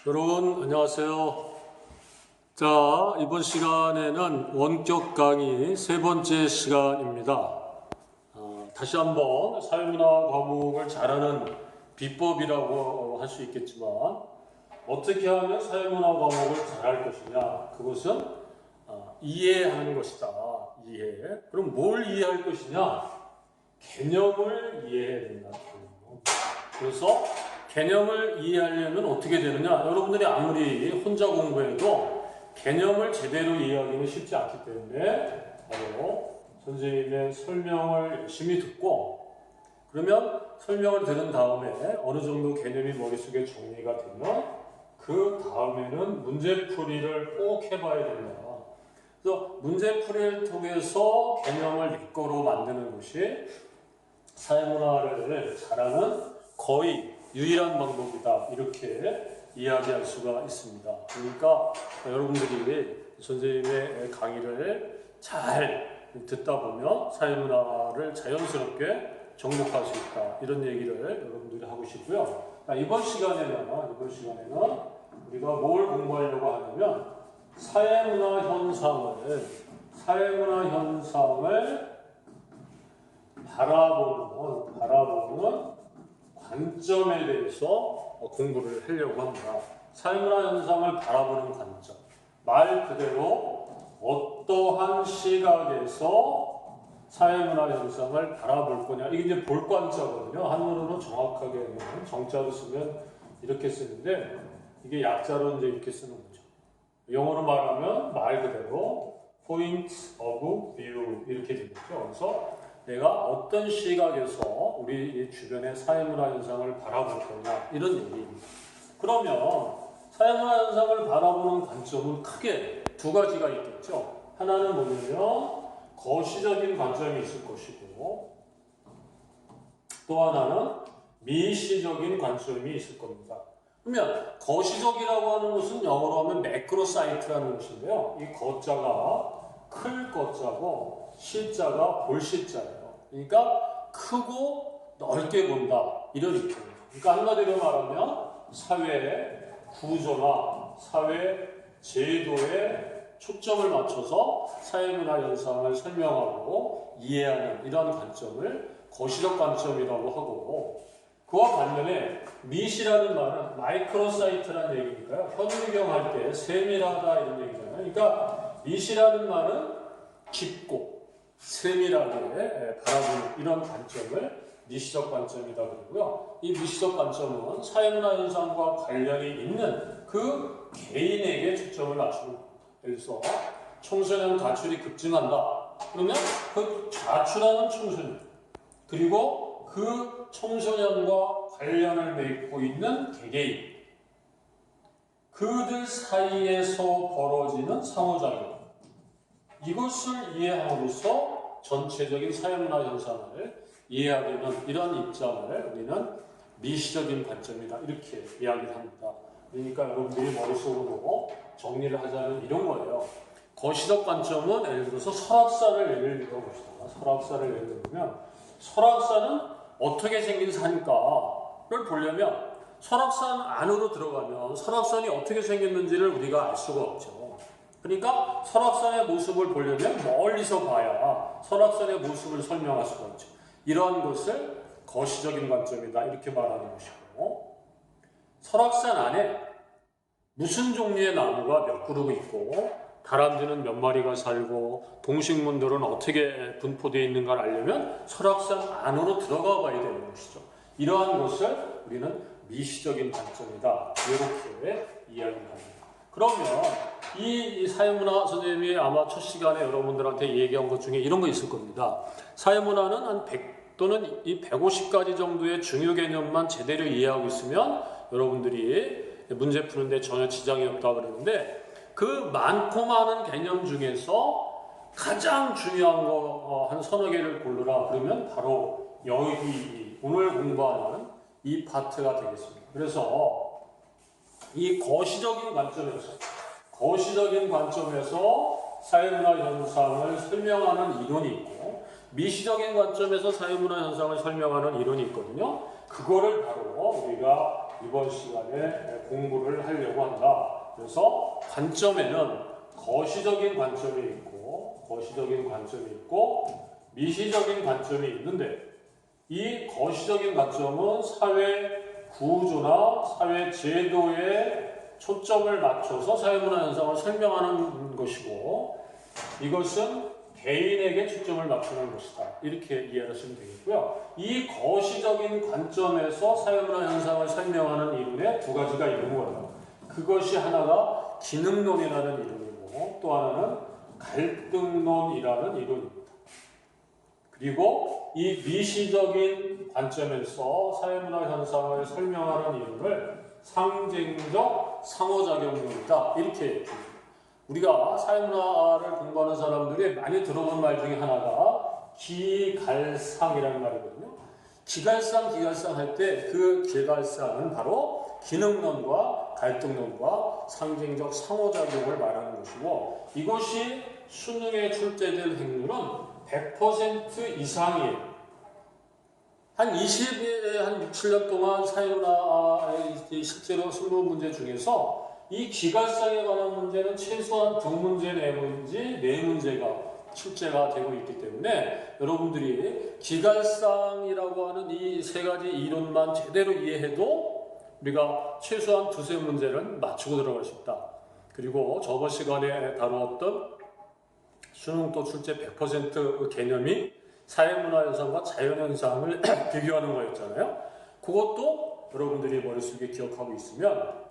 여러분 안녕하세요. 자, 이번 시간에는 원격 강의 세 번째 시간입니다. 다시 한번 사회문화 과목을 잘하는 비법이라고 할 수 있겠지만, 어떻게 하면 사회문화 과목을 잘할 것이냐, 그것은 이해하는 것이다. 이해. 그럼 뭘 이해할 것이냐? 개념을 이해해야 된다. 그래서 개념을 이해하려면 어떻게 되느냐? 여러분들이 아무리 혼자 공부해도 개념을 제대로 이해하기는 쉽지 않기 때문에 바로 선생님의 설명을 열심히 듣고, 그러면 설명을 들은 다음에 어느 정도 개념이 머릿속에 정리가 되면 그 다음에는 문제풀이를 꼭 해봐야 된다. 그래서 문제풀이를 통해서 개념을 내 거로 만드는 것이 사회문화를 잘하는 거의 유일한 방법이다, 이렇게 이야기할 수가 있습니다. 그러니까 여러분들이 선생님의 강의를 잘 듣다 보면 사회문화를 자연스럽게 정복할 수 있다, 이런 얘기를 여러분들이 하고 싶고요. 이번 시간에는 우리가 뭘 공부하려고 하냐면 사회문화 현상을 바라보는 관점에 대해서 공부를 하려고 합니다. 사회문화 현상을 바라보는 관점. 말 그대로 어떠한 시각에서 사회문화 현상을 바라볼 거냐. 이게 이제 볼관자거든요. 한문으로 정확하게는 정자로 쓰면 이렇게 쓰는데, 이게 약자로 이제 이렇게 쓰는 거죠. 영어로 말하면 말 그대로 point of view 이렇게 되겠죠. 그래서 내가 어떤 시각에서 우리 주변의 사회문화 현상을 바라볼 거냐, 이런 얘기입니다. 그러면 사회문화 현상을 바라보는 관점은 크게 두 가지가 있겠죠. 하나는 뭐냐면 거시적인 관점이 있을 것이고, 또 하나는 미시적인 관점이 있을 겁니다. 그러면 거시적이라고 하는 것은 영어로 하면 매크로사이트라는 것인데요. 이 거자가 클 거자고 시자가 볼 시자예요. 그러니까 크고 넓게 본다, 이런 입장이에요. 그러니까 한마디로 말하면 사회 구조나 사회 제도에 초점을 맞춰서 사회문화 현상을 설명하고 이해하는 이런 관점을 거시적 관점이라고 하고, 그와 반면에 미시라는 말은 마이크로사이트라는 얘기니까요. 현미경할 때 세밀하다, 이런 얘기잖아요. 그러니까 미시라는 말은 깊고 세밀하게 바라보는 이런 관점을 미시적 관점이다 그러고요. 이 미시적 관점은 사회문화 현상과 관련이 있는 그 개인에게 초점을 맞추는 겁니다. 그래서 청소년 가출이 급증한다. 그러면 그 가출하는 청소년, 그리고 그 청소년과 관련을 맺고 있는 개개인, 그들 사이에서 벌어지는 상호작용, 이것을 이해함으로써 전체적인 사회문화 현상을 이해하려는 이런 입장을 우리는 미시적인 관점이다, 이렇게 이야기를 합니다. 그러니까 여러분들이 머릿속으로 정리를 하자면 이런 거예요. 거시적 관점은 예를 들어서 설악산을 예를 들어봅시다. 설악산을 예를 들면 설악산은 어떻게 생긴 산일까를 보려면 설악산 안으로 들어가면 설악산이 어떻게 생겼는지를 우리가 알 수가 없죠. 그러니까 설악산의 모습을 보려면 멀리서 봐야 설악산의 모습을 설명할 수가 있죠. 이러한 것을 거시적인 관점이다, 이렇게 말하는 것이고, 설악산 안에 무슨 종류의 나무가 몇 그루가 있고 다람쥐는 몇 마리가 살고 동식물들은 어떻게 분포되어 있는가를 알려면 설악산 안으로 들어가 봐야 되는 것이죠. 이러한 것을 우리는 미시적인 관점이다, 이렇게 이야기합니다. 그러면 이 사회문화 선생님이 아마 첫 시간에 여러분들한테 얘기한 것 중에 이런 거 있을 겁니다. 사회문화는 한 100 또는 이 150가지 정도의 중요 개념만 제대로 이해하고 있으면 여러분들이 문제 푸는데 전혀 지장이 없다 그러는데, 그 많고 많은 개념 중에서 가장 중요한 거 한 서너 개를 고르라 그러면 바로 여기 오늘 공부하는 이 파트가 되겠습니다. 그래서 이 거시적인 관점에서 사회문화 현상을 설명하는 이론이 있고, 미시적인 관점에서 사회문화 현상을 설명하는 이론이 있거든요. 그거를 바로 우리가 이번 시간에 공부를 하려고 한다. 그래서 관점에는 거시적인 관점이 있고 미시적인 관점이 있는데, 이 거시적인 관점은 사회 구조나 사회 제도에 초점을 맞춰서 사회문화 현상을 설명하는 것이고, 이것은 개인에게 초점을 맞추는 것이다. 이렇게 이해하시면 되겠고요. 이 거시적인 관점에서 사회문화 현상을 설명하는 이론에 두 가지가 있는 거예요. 그것이 하나가 기능론이라는 이론이고, 또 하나는 갈등론이라는 이론입니다. 그리고 이 미시적인 관점에서 사회문화 현상을 설명하는 이론을 상징적 상호작용론이다. 이렇게 얘기합니다. 우리가 사회문화를 공부하는 사람들이 많이 들어본 말 중에 하나가 기갈상이라는 말이거든요. 기갈상 할 때 그 기갈상은 바로 기능론과 갈등론과 상징적 상호작용을 말하는 것이고, 이것이 수능에 출제될 확률은 100% 이상이에요. 한 6, 7년 동안 사회문화의 실제로 실무 문제 중에서 이 기갈상에 관한 문제는 최소한 2문제 내지 4문제가 출제가 되고 있기 때문에, 여러분들이 기갈상이라고 하는 이 3가지 이론만 제대로 이해해도 우리가 최소한 2-3문제는 맞추고 들어갈 수 있다. 그리고 저번 시간에 다루었던 수능도 출제 100% 개념이 사회문화 현상과 자연현상을 비교하는 거였잖아요. 그것도 여러분들이 머릿속에 기억하고 있으면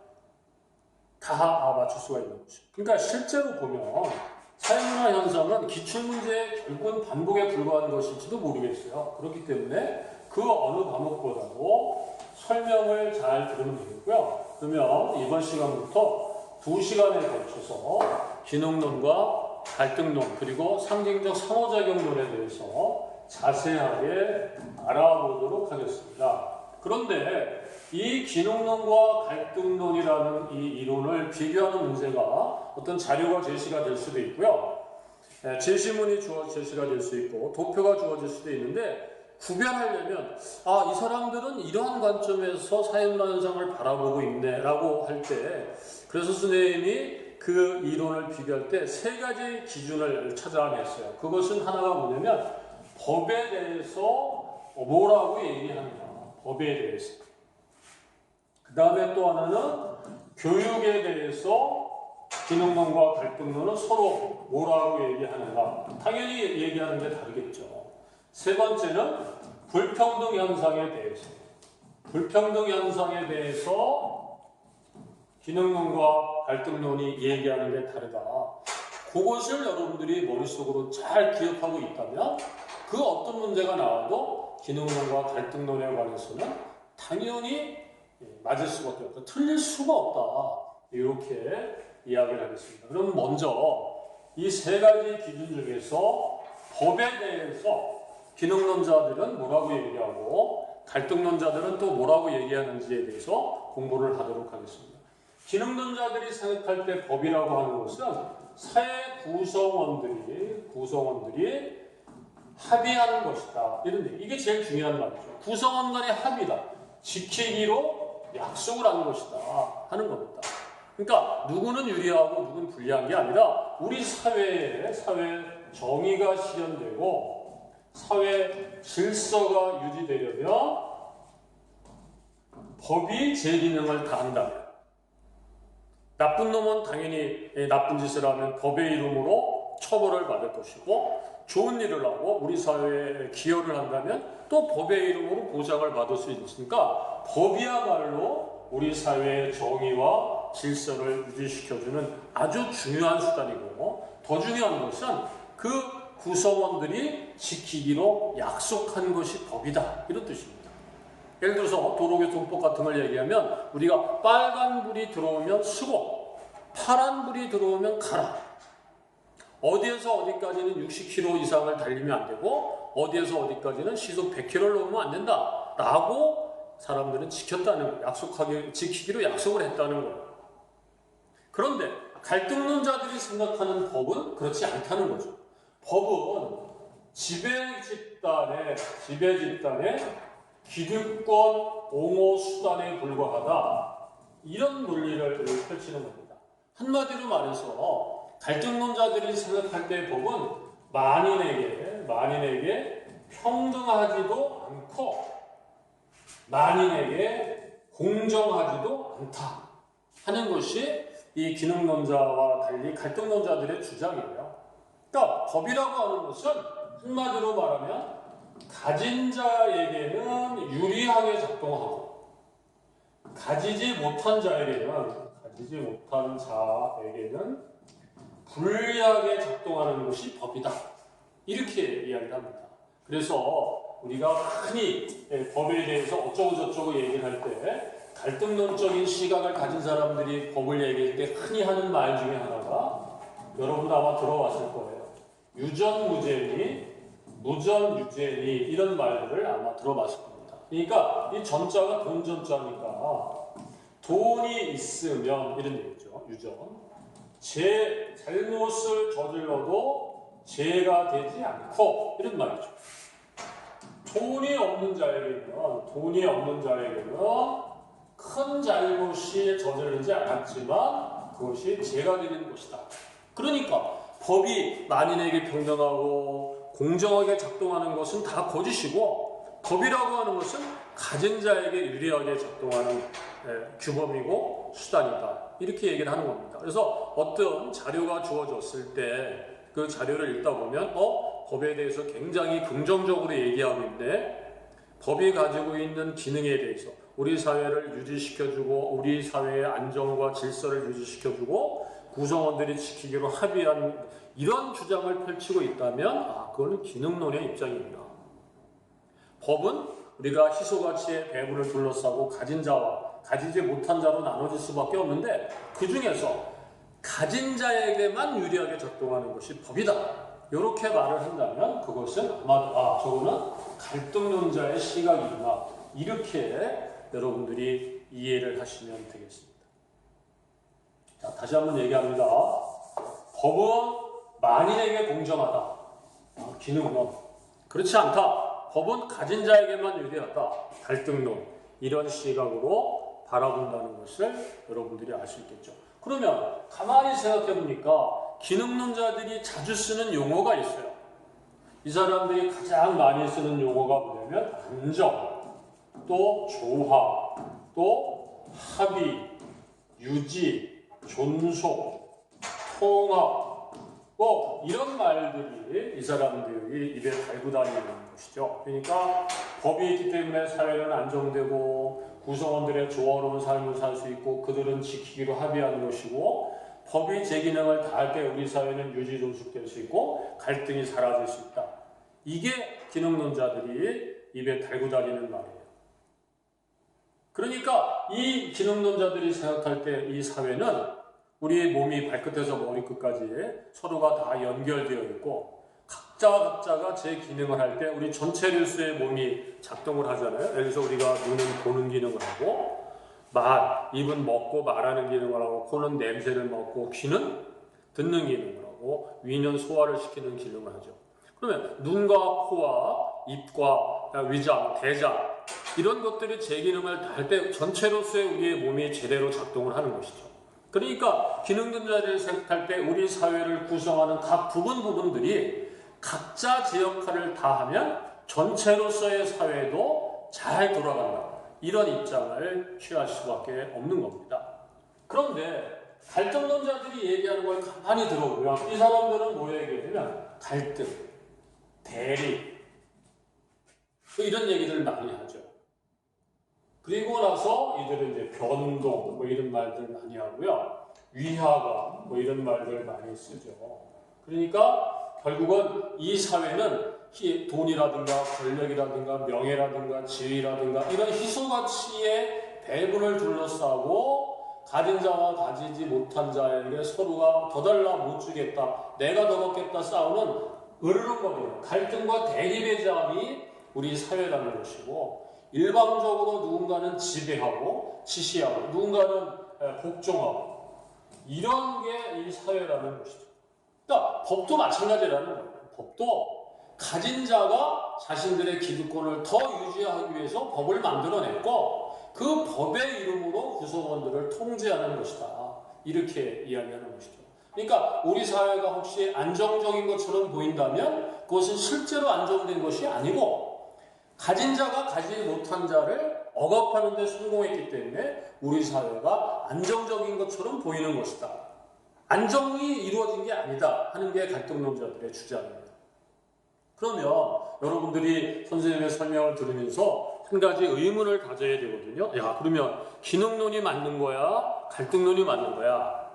다 맞출 수가 있는 거죠. 그러니까 실제로 보면 사회문화 현상은 기출문제의 결국은 반복에 불과한 것일지도 모르겠어요. 그렇기 때문에 그 어느 과목보다도 설명을 잘 들으면 되겠고요. 그러면 이번 시간부터 2시간에 걸쳐서 기능론과 갈등론, 그리고 상징적 상호작용론에 대해서 자세하게 알아보도록 하겠습니다. 그런데 이 기능론과 갈등론이라는 이 이론을 비교하는 문제가 어떤 자료가 제시가 될 수도 있고요. 제시문이 제시가 될 수 있고 도표가 주어질 수도 있는데, 구별하려면 이 사람들은 이러한 관점에서 사회문화 현상을 바라보고 있네 라고 할 때, 그래서 선생님이 그 이론을 비교할 때 3가지 기준을 찾아냈어요. 그것은 하나가 뭐냐면 법에 대해서 뭐라고 얘기하느냐, 법에 대해서. 그 다음에 또 하나는 교육에 대해서 기능론과 갈등론은 서로 뭐라고 얘기하는가. 당연히 얘기하는 게 다르겠죠. 3번째는 불평등 현상에 대해서. 불평등 현상에 대해서 기능론과 갈등론이 얘기하는 게 다르다. 그것을 여러분들이 머릿속으로 잘 기억하고 있다면 그 어떤 문제가 나와도 기능론과 갈등론에 관해서는 당연히 맞을 수밖에 없다. 틀릴 수가 없다. 이렇게 이야기를 하겠습니다. 그럼 먼저 이 3가지 기준 중에서 법에 대해서 기능론자들은 뭐라고 얘기하고 갈등론자들은 또 뭐라고 얘기하는지에 대해서 공부를 하도록 하겠습니다. 기능론자들이 생각할 때 법이라고 하는 것은 사회 구성원들이 합의하는 것이다. 이런 얘기. 이게 제일 중요한 말이죠. 구성원 간의 합의다. 지키기로 약속을 하는 것이다. 하는 겁니다. 그러니까 누구는 유리하고 누구는 불리한 게 아니라 우리 사회에 정의가 실현되고 사회 질서가 유지되려면 법이 제 기능을 다한다면, 나쁜 놈은 당연히 나쁜 짓을 하면 법의 이름으로 처벌을 받을 것이고, 좋은 일을 하고 우리 사회에 기여를 한다면 또 법의 이름으로 보장을 받을 수 있으니까 법이야말로 우리 사회의 정의와 질서를 유지시켜주는 아주 중요한 수단이고, 더 중요한 것은 그 구성원들이 지키기로 약속한 것이 법이다. 이런 뜻입니다. 예를 들어서 도로교통법 같은 걸 얘기하면 우리가 빨간불이 들어오면 서고 파란불이 들어오면 가라. 어디에서 어디까지는 60km 이상을 달리면 안 되고 어디에서 어디까지는 시속 100km를 넘으면 안 된다 라고 사람들은 지켰다는 거예요. 지키기로 약속을 했다는 거예요. 그런데 갈등론자들이 생각하는 법은 그렇지 않다는 거죠. 법은 지배 집단의 기득권 옹호 수단에 불과하다. 이런 논리를 펼치는 겁니다. 한마디로 말해서 갈등론자들이 생각할 때 법은 만인에게 평등하지도 않고 만인에게 공정하지도 않다 하는 것이 이 기능론자와 달리 갈등론자들의 주장이에요. 그러니까 법이라고 하는 것은 한마디로 말하면 가진 자에게는 유리하게 작동하고 가지지 못한 자에게는 불리하게 작동하는 것이 법이다. 이렇게 이야기를 합니다. 그래서 우리가 흔히 법에 대해서 어쩌고저쩌고 얘기를 할 때 갈등론적인 시각을 가진 사람들이 법을 얘기할 때 흔히 하는 말 중에 하나가 여러분도 아마 들어봤을 거예요. 유전무죄니 무전유죄니 이런 말들을 아마 들어봤을 겁니다. 그러니까 이 전자가 돈전자니까 돈이 있으면 이런 얘기죠. 유전. 제 잘못을 저질러도 죄가 되지 않고 이런 말이죠. 돈이 없는 자에게는 큰 잘못이 저지르지 않았지만 그것이 죄가 되는 것이다. 그러니까 법이 만인에게 평등하고 공정하게 작동하는 것은 다 거짓이고 법이라고 하는 것은 가진 자에게 유리하게 작동하는 규범이고 수단이다. 이렇게 얘기를 하는 겁니다. 그래서 어떤 자료가 주어졌을 때 그 자료를 읽다 보면 법에 대해서 굉장히 긍정적으로 얘기하고 있는데 법이 가지고 있는 기능에 대해서 우리 사회를 유지시켜주고 우리 사회의 안정과 질서를 유지시켜주고 구성원들이 지키기로 합의한 이런 주장을 펼치고 있다면 그거는 기능론의 입장입니다. 법은 우리가 희소가치의 배분을 둘러싸고 가진 자와 가지지 못한 자로 나눠질 수밖에 없는데 그 중에서 가진 자에게만 유리하게 작동하는 것이 법이다. 이렇게 말을 한다면 그것은 아마 저거는 갈등론자의 시각이구나. 이렇게 여러분들이 이해를 하시면 되겠습니다. 자, 다시 한번 얘기합니다. 법은 만인에게 공정하다. 기능론. 그렇지 않다. 법은 가진 자에게만 유리하다. 갈등론. 이런 시각으로 바라본다는 것을 여러분들이 알 수 있겠죠. 그러면 가만히 생각해 보니까 기능론자들이 자주 쓰는 용어가 있어요. 이 사람들이 가장 많이 쓰는 용어가 뭐냐면 안정, 또 조화, 또 합의, 유지, 존속, 통합, 이런 말들이 이 사람들이 입에 달고 다니는 것이죠. 그러니까 법이 있기 때문에 사회는 안정되고 구성원들의 조화로운 삶을 살 수 있고 그들은 지키기로 합의하는 것이고 법이 제 기능을 다할 때 우리 사회는 유지 존속될 수 있고 갈등이 사라질 수 있다. 이게 기능론자들이 입에 달고 다니는 말이에요. 그러니까 이 기능론자들이 생각할 때 이 사회는 우리의 몸이 발끝에서 머리끝까지 서로가 다 연결되어 있고 각자가 제 기능을 할 때 우리 전체 일수의 몸이 작동을 하잖아요. 예를 들어서 우리가 눈은 보는 기능을 하고 입은 먹고 말하는 기능을 하고 코는 냄새를 맡고 귀는 듣는 기능을 하고 위는 소화를 시키는 기능을 하죠. 그러면 눈과 코와 입과 위장, 대장 이런 것들이 제 기능을 할 때 전체로서의 우리의 몸이 제대로 작동을 하는 것이죠. 그러니까 기능론자들이 생각할 때 우리 사회를 구성하는 각 부분들이 각자 제 역할을 다하면 전체로서의 사회도 잘 돌아간다. 이런 입장을 취할 수밖에 없는 겁니다. 그런데 갈등론자들이 얘기하는 걸 가만히 들어보면 이 사람들은 뭐 얘기하냐면 갈등, 대립 이런 얘기들을 많이 하죠. 그리고 나서 이들은 이제 변동 이런 말들 많이 하고요. 위화감 이런 말들 많이 쓰죠. 그러니까 결국은 이 사회는 돈이라든가 권력이라든가 명예라든가 지위라든가 이런 희소가치의 배분을 둘러싸고 가진 자와 가지지 못한 자에게 서로가 더 달라 못 주겠다, 내가 더 받겠다 싸우는 으르렁거리는 갈등과 대립의 장이 우리 사회라는 것이고 일방적으로 누군가는 지배하고 지시하고 누군가는 복종하고 이런 게 이 사회라는 것이죠. 그러니까 법도 마찬가지라는 거예요. 법도 가진 자가 자신들의 기득권을 더 유지하기 위해서 법을 만들어냈고 그 법의 이름으로 구성원들을 통제하는 것이다. 이렇게 이야기하는 것이죠. 그러니까 우리 사회가 혹시 안정적인 것처럼 보인다면 그것은 실제로 안정된 것이 아니고 가진 자가 가지 못한 자를 억압하는 데 성공했기 때문에 우리 사회가 안정적인 것처럼 보이는 것이다. 안정이 이루어진 게 아니다 하는 게 갈등론자들의 주장입니다. 그러면 여러분들이 선생님의 설명을 들으면서 한 가지 의문을 가져야 되거든요. 야, 그러면 기능론이 맞는 거야? 갈등론이 맞는 거야?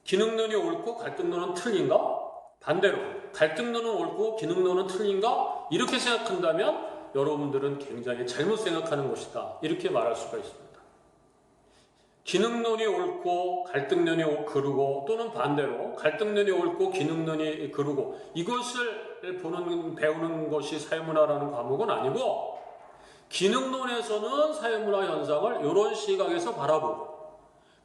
기능론이 옳고 갈등론은 틀린가? 반대로 갈등론은 옳고 기능론은 틀린가? 이렇게 생각한다면 여러분들은 굉장히 잘못 생각하는 것이다. 이렇게 말할 수가 있습니다. 기능론이 옳고 갈등론이 그르고 또는 반대로 갈등론이 옳고 기능론이 그르고 이것을 배우는 것이 사회문화라는 과목은 아니고 기능론에서는 사회문화 현상을 이런 시각에서 바라보고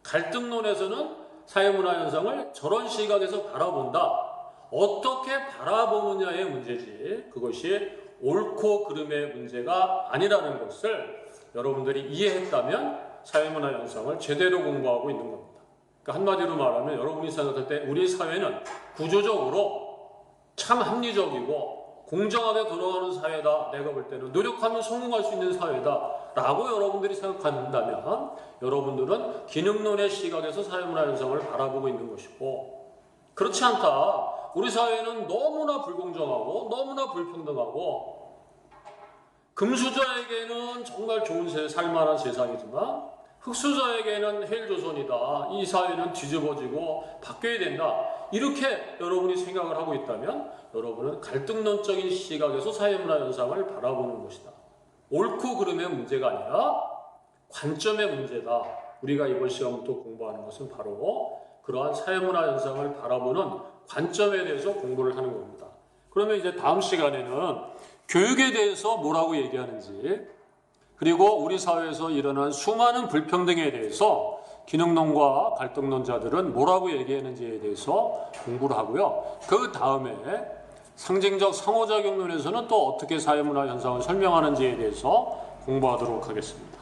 갈등론에서는 사회문화 현상을 저런 시각에서 바라본다. 어떻게 바라보느냐의 문제지 그것이 옳고 그름의 문제가 아니라는 것을 여러분들이 이해했다면 사회문화 현상을 제대로 공부하고 있는 겁니다. 그러니까 한마디로 말하면 여러분이 생각할 때 우리 사회는 구조적으로 참 합리적이고 공정하게 돌아가는 사회다. 내가 볼 때는 노력하면 성공할 수 있는 사회다 라고 여러분들이 생각한다면 여러분들은 기능론의 시각에서 사회문화 현상을 바라보고 있는 것이고 그렇지 않다. 우리 사회는 너무나 불공정하고 너무나 불평등하고 금수저에게는 정말 좋은 살만한 세상이지만 흑수저에게는 헬조선이다. 이 사회는 뒤집어지고 바뀌어야 된다. 이렇게 여러분이 생각을 하고 있다면 여러분은 갈등론적인 시각에서 사회문화 현상을 바라보는 것이다. 옳고 그름의 문제가 아니라 관점의 문제다. 우리가 이번 시간부터 공부하는 것은 바로 그러한 사회문화 현상을 바라보는 관점에 대해서 공부를 하는 겁니다. 그러면 이제 다음 시간에는 교육에 대해서 뭐라고 얘기하는지 그리고 우리 사회에서 일어난 수많은 불평등에 대해서 기능론과 갈등론자들은 뭐라고 얘기하는지에 대해서 공부를 하고요. 그 다음에 상징적 상호작용론에서는 또 어떻게 사회문화 현상을 설명하는지에 대해서 공부하도록 하겠습니다.